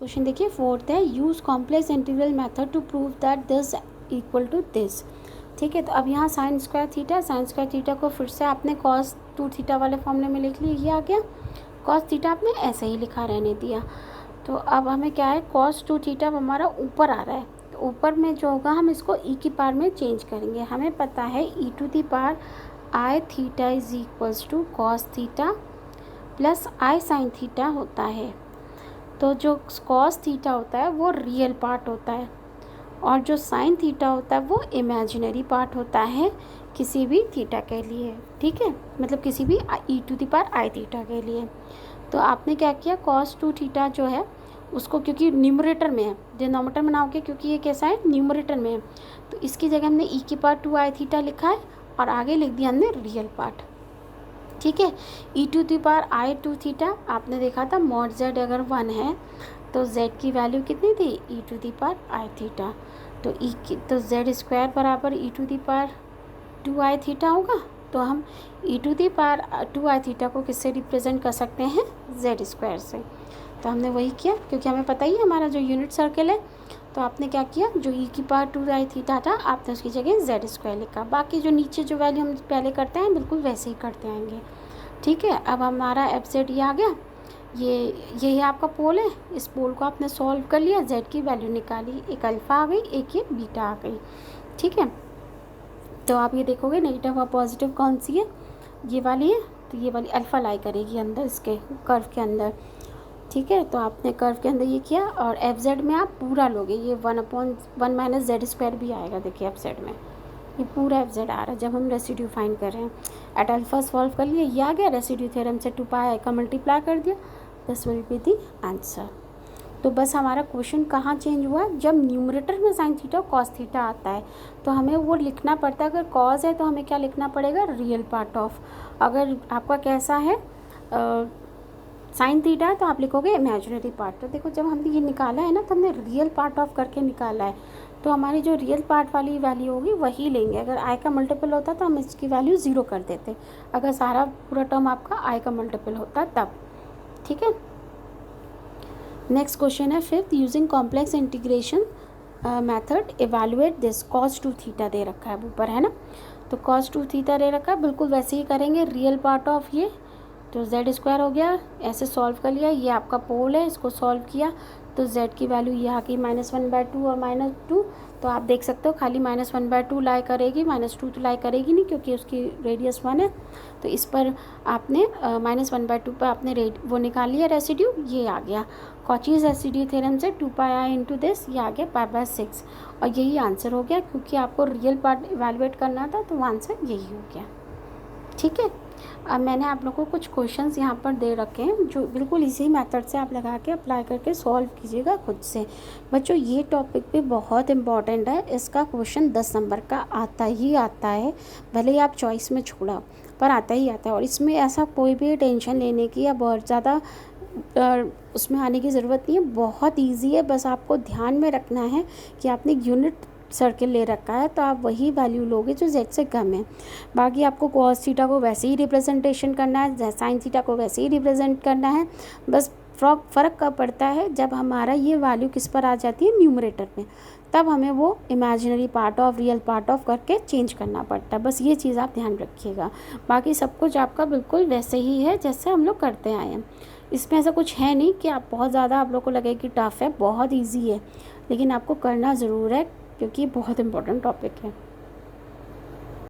Question देखिए fourth है, use complex integral method to prove that this equal to this. ठीक है, तो अब यहाँ साइन स्क्वायर थीटा को फिर से आपने कॉस 2 थीटा वाले फॉर्मूले में लिख लिया, ये आ गया। कॉस थीटा आपने ऐसे ही लिखा रहने दिया। तो अब हमें क्या है, कॉस 2 थीटा हमारा ऊपर आ रहा है, तो ऊपर में जो होगा हम इसको ई की पावर में चेंज करेंगे। हमें पता है e to the power i theta is equals to cos theta plus i sine theta होता है। तो जो कॉस थीटा होता है वो रियल पार्ट होता है और जो साइन थीटा होता है वो इमेजिनरी पार्ट होता है किसी भी थीटा के लिए। ठीक है, मतलब किसी भी e to the power i theta के लिए। तो आपने क्या किया, कॉस 2 थीटा जो है उसको, क्योंकि न्यूमरेटर में है, डिनोमिनेटर में ना होके, क्योंकि ये कैसा है न्यूमरेटर में है, तो इसकी जगह हमने ई की पावर 2 आई थीटा लिखा है और आगे लिख दिया हमने रियल पार्ट। ठीक है, e to the power i 2 theta आपने देखा था मॉड जेड अगर 1 है तो जेड की वैल्यू कितनी थी, e to the power i theta. तो ई की तो जेड स्क्वायर बराबर e to the power 2 i theta होगा। तो हम e to the power 2 i theta को किससे रिप्रेजेंट कर सकते हैं, जेड स्क्वायर से। तो हमने वही किया, क्योंकि हमें पता ही है हमारा जो यूनिट सर्कल है। तो आपने क्या किया, जो ई की पावर 2 आई थीटा था आपने उसकी जगह जेड स्क्वायर लिखा। बाकी जो नीचे जो वैल्यू हम पहले करते हैं बिल्कुल वैसे ही करते आएंगे। ठीक है, अब हमारा एफ जेड ये आ गया, यही आपका पोल है। इस पोल को आपने सॉल्व कर लिया, जेड की वैल्यू निकाली, एक अल्फ़ा आ गई, एक ये बीटा आ गई। ठीक है, तो आप ये देखोगे नेगेटिव और पॉजिटिव कौन सी है, ये वाली है, तो ये वाली अल्फ़ा लाई करेगी अंदर इसके कर्व के अंदर। ठीक है, तो आपने कर्व के अंदर ये किया और एफ जेड में आप पूरा लोगे, ये 1/1 माइनस जेड स्क्वायर भी आएगा। देखिए एफ जेड में ये पूरा एफ जेड आ रहा है जब हम रेसिड्यू फाइंड कर रहे हैं। एट अल्फ़ा सॉल्व कर लिए, ये आ गया। रेसिड्यू थ्योरम से 2 पाई का मल्टीप्लाई कर दिया, this will be the answer. तो बस हमारा क्वेश्चन कहाँ चेंज हुआ, जब न्यूमरेटर में साइन थीटा कॉस थीटा आता है तो हमें वो लिखना पड़ता है। अगर कॉस है तो हमें क्या लिखना पड़ेगा, रियल पार्ट ऑफ। अगर आपका कैसा है साइन थीटा है तो आप लिखोगे इमेजिनरी पार्ट। तो देखो जब हमने ये निकाला है ना तो हमने रियल पार्ट ऑफ करके निकाला है, तो हमारी जो रियल पार्ट वाली वैल्यू होगी वही लेंगे। अगर आई का मल्टीपल होता तो हम इसकी वैल्यू 0 कर देते, अगर सारा पूरा टर्म आपका आई का मल्टीपल होता तब। ठीक है, नेक्स्ट क्वेश्चन है fifth, using complex integration method evaluate this. Cos 2 theta दे रखा है ऊपर, है ना, तो कॉस 2 थीटा दे रखा है, बिल्कुल वैसे ही करेंगे। रियल पार्ट ऑफ ये तो जेड स्क्वायर हो गया, ऐसे सॉल्व कर लिया। ये आपका पोल है, इसको सॉल्व किया तो जेड की वैल्यू ये आ गई -1/2 और -2। तो आप देख सकते हो खाली -1/2 लाई करेगी, -2 तो लाई करेगी नहीं क्योंकि उसकी रेडियस 1 है। तो इस पर आपने -1/2 पर आपने वो निकाल लिया रेसिड्यू, ये आ गया। कॉचीज रेसिड्यू थ्योरम से 2 पाई आई इंटू दिस, ये आ गया π/6 और यही आंसर हो गया। क्योंकि आपको रियल पार्ट इवेलुएट करना था तो आंसर यही हो गया। ठीक है, अब मैंने आप लोगों को कुछ क्वेश्चंस यहाँ पर दे रखे हैं जो बिल्कुल इसी मेथड से आप लगा के अप्लाई करके सॉल्व कीजिएगा खुद से। बच्चों ये टॉपिक भी बहुत इम्पॉर्टेंट है, इसका क्वेश्चन 10 नंबर का आता ही आता है, भले ही आप चॉइस में छोड़ा पर आता ही आता है। और इसमें ऐसा कोई भी टेंशन लेने की या बहुत ज़्यादा उसमें आने की ज़रूरत नहीं है, बहुत ईजी है। बस आपको ध्यान में रखना है कि आपने यूनिट सर्किल ले रखा है तो आप वही वैल्यू लोगे जो जेड से कम है। बाकी आपको कॉस थीटा को वैसे ही रिप्रेजेंटेशन करना है, साइन थीटा को वैसे ही रिप्रेजेंट करना है। बस फ़र्क कब पड़ता है, जब हमारा ये वैल्यू किस पर आ जाती है, न्यूमरेटर में, तब हमें वो imaginary part of real part of करके चेंज करना पड़ता है। बस ये चीज़ आप ध्यान रखिएगा, बाकी सब कुछ आपका बिल्कुल वैसे ही है जैसे हम लोग करते आए हैं। इसमें ऐसा कुछ है नहीं कि आप बहुत ज़्यादा आप लोग को लगे कि टफ़ है, बहुत ईजी है, लेकिन आपको करना ज़रूर है क्योंकि बहुत इंपॉर्टेंट टॉपिक है।